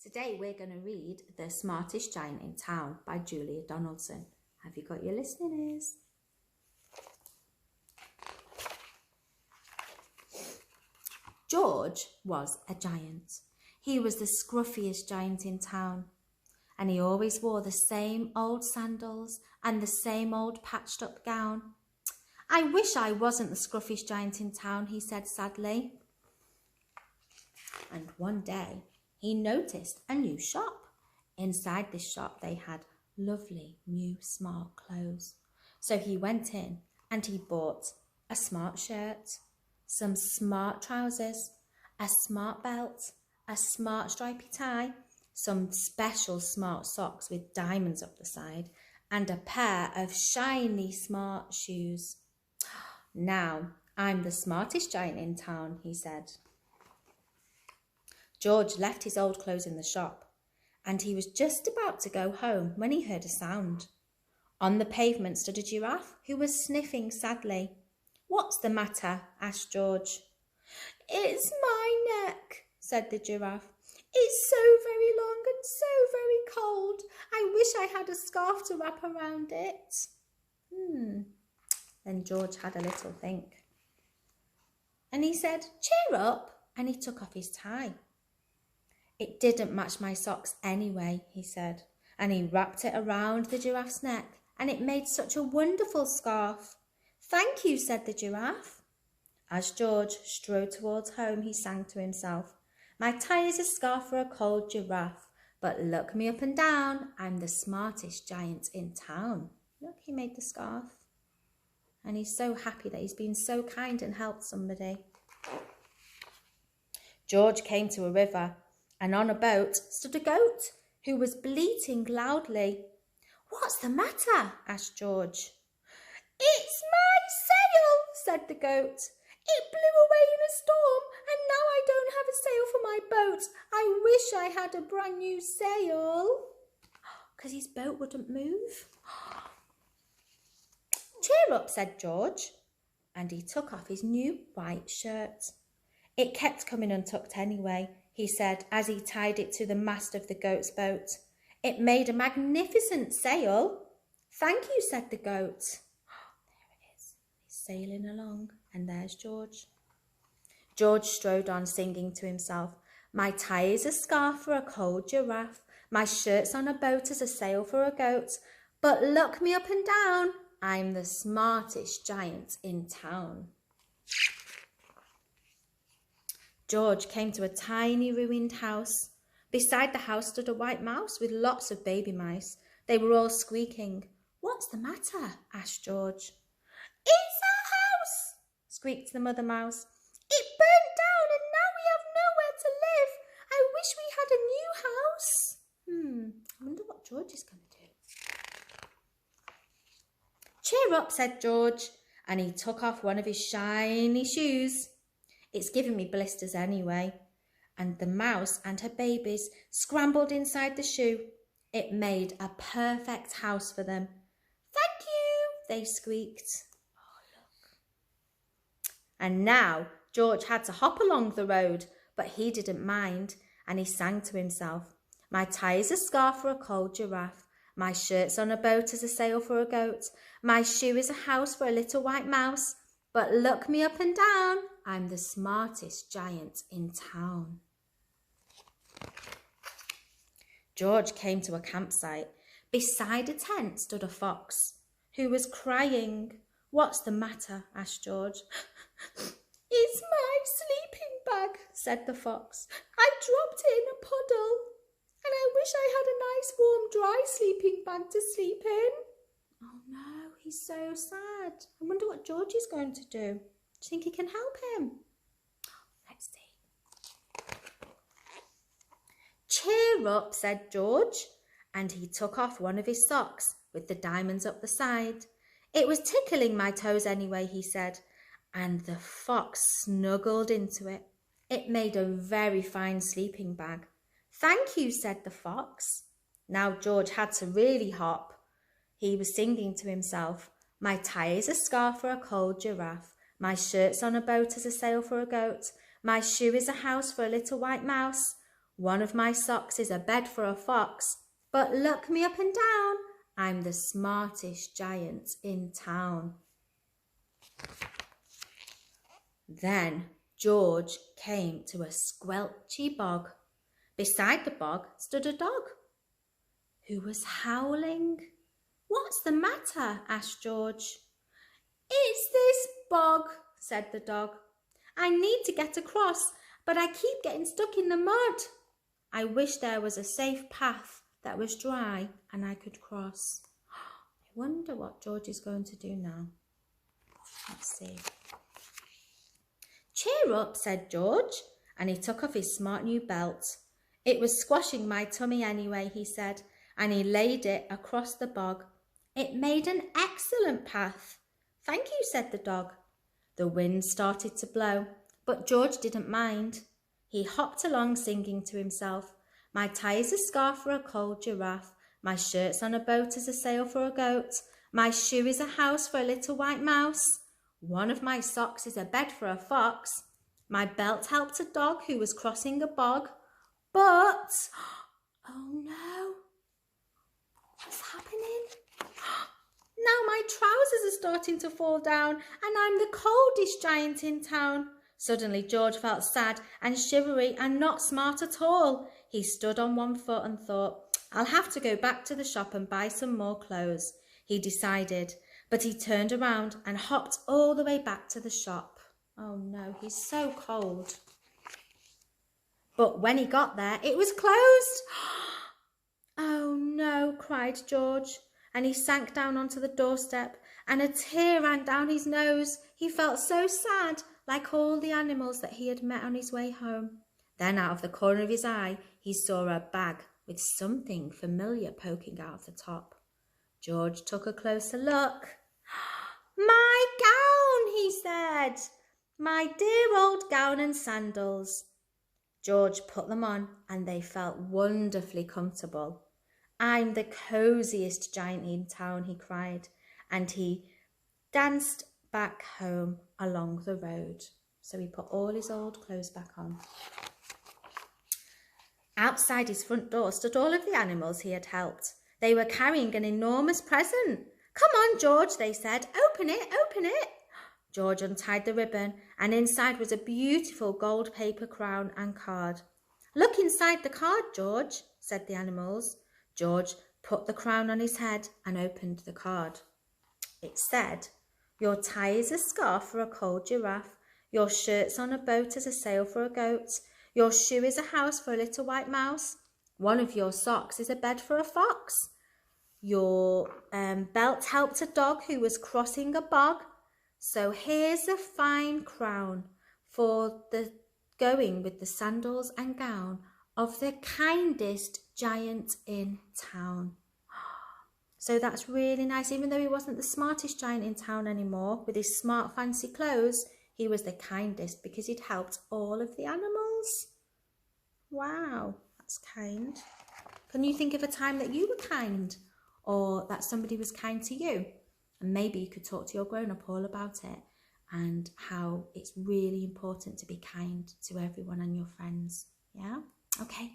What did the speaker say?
Today we're going to read The Smartest Giant in Town by Julia Donaldson. Have you got your listening ears? George was a giant. He was the scruffiest giant in town, and he always wore the same old sandals and the same old patched up gown. "I wish I wasn't the scruffiest giant in town," he said sadly. And one day he noticed a new shop. Inside this shop they had lovely new smart clothes. So he went in and he bought a smart shirt, some smart trousers, a smart belt, a smart stripy tie, some special smart socks with diamonds up the side, and a pair of shiny smart shoes. "Now I'm the smartest giant in town," he said. George left his old clothes in the shop, and he was just about to go home when he heard a sound. On the pavement stood a giraffe who was sniffing sadly. "What's the matter?" asked George. "It's my neck," said the giraffe. "It's so very long and so very cold. I wish I had a scarf to wrap around it." Then George had a little think. And he said, "Cheer up," and he took off his tie. "It didn't match my socks anyway," he said, and he wrapped it around the giraffe's neck, and it made such a wonderful scarf. "Thank you," said the giraffe. As George strode towards home, he sang to himself, "My tie is a scarf for a cold giraffe, but look me up and down, I'm the smartest giant in town." Look, he made the scarf. And he's so happy that he's been so kind and helped somebody. George came to a river, and on a boat stood a goat who was bleating loudly. "What's the matter?" asked George. "It's my sail," said the goat. "It blew away in a storm, and now I don't have a sail for my boat. I wish I had a brand new sail." Because his boat wouldn't move. "Cheer up," said George, and he took off his new white shirt. "It kept coming untucked anyway," he said as he tied it to the mast of the goat's boat. "It made a magnificent sail." "Thank you," said the goat. There it is. He's sailing along, and there's George. George strode on singing to himself, "My tie is a scarf for a cold giraffe. My shirt's on a boat as a sail for a goat. But look me up and down, I'm the smartest giant in town." George came to a tiny ruined house. Beside the house stood a white mouse with lots of baby mice. They were all squeaking. "What's the matter?" asked George. "It's our house," squeaked the mother mouse. "It burnt down and now we have nowhere to live. I wish we had a new house." I wonder what George is going to do. "Cheer up," said George, and he took off one of his shiny shoes. "It's giving me blisters anyway." And the mouse and her babies scrambled inside the shoe. It made a perfect house for them. "Thank you," they squeaked. "Oh, look." And now George had to hop along the road, but he didn't mind, and he sang to himself, "My tie is a scarf for a cold giraffe. My shirt's on a boat as a sail for a goat. My shoe is a house for a little white mouse. But look me up and down, I'm the smartest giant in town." George came to a campsite. Beside a tent stood a fox who was crying. "What's the matter?" asked George. "It's my sleeping bag," said the fox. "I dropped it in a puddle, and I wish I had a nice warm dry sleeping bag to sleep in." Oh no, he's so sad. I wonder what George is going to do. Do you think he can help him? Let's see. "Cheer up," said George, and he took off one of his socks with the diamonds up the side. "It was tickling my toes anyway," he said, and the fox snuggled into it. It made a very fine sleeping bag. "Thank you," said the fox. Now George had to really hop. He was singing to himself, "My tie is a scarf for a cold giraffe. My shirt's on a boat as a sail for a goat. My shoe is a house for a little white mouse. One of my socks is a bed for a fox, but look me up and down, I'm the smartest giant in town. Then George came to a squelchy bog. Beside the bog stood a dog who was howling. What's the matter? Asked George. It's this bog, said the dog. I need to get across, but I keep getting stuck in the mud. I wish there was a safe path that was dry and I could cross. I wonder what George is going to do now. Let's see. Cheer up, said George, and he took off his smart new belt. It was squashing my tummy anyway, he said, and he laid it across the bog. It made an excellent path. Thank you, said the dog. The wind started to blow, but George didn't mind. He hopped along singing to himself. My tie is a scarf for a cold giraffe. My shirt's on a boat as a sail for a goat. My shoe is a house for a little white mouse. One of my socks is a bed for a fox. My belt helped a dog who was crossing a bog. But, oh no, what's happening? Now my trousers are starting to fall down and I'm the coldest giant in town. Suddenly George felt sad and shivery and not smart at all. He stood on one foot and thought, I'll have to go back to the shop and buy some more clothes. He decided, but he turned around and hopped all the way back to the shop. Oh no, he's so cold. But when he got there, it was closed. Oh no, cried George, and he sank down onto the doorstep and a tear ran down his nose. He felt so sad, like all the animals that he had met on his way home. Then out of the corner of his eye, he saw a bag with something familiar poking out of the top. George took a closer look. My gown, he said. My dear old gown and sandals. George put them on and they felt wonderfully comfortable. I'm the cosiest giant in town, he cried, and he danced back home along the road. So he put all his old clothes back on. Outside his front door stood all of the animals he had helped. They were carrying an enormous present. Come on, George, they said. Open it, open it. George untied the ribbon and inside was a beautiful gold paper crown and card. Look inside the card, George, said the animals. George put the crown on his head and opened the card. It said, your tie is a scarf for a cold giraffe. Your shirt's on a boat as a sail for a goat. Your shoe is a house for a little white mouse. One of your socks is a bed for a fox. Your belt helped a dog who was crossing a bog. So here's a fine crown for the going with the sandals and gown of the kindest giant in town. So that's really nice. Even though he wasn't the smartest giant in town anymore, with his smart fancy clothes, he was the kindest because he'd helped all of the animals. Wow, that's kind. Can you think of a time that you were kind or that somebody was kind to you? And maybe you could talk to your grown-up all about it and how it's really important to be kind to everyone and your friends. Yeah? Okay.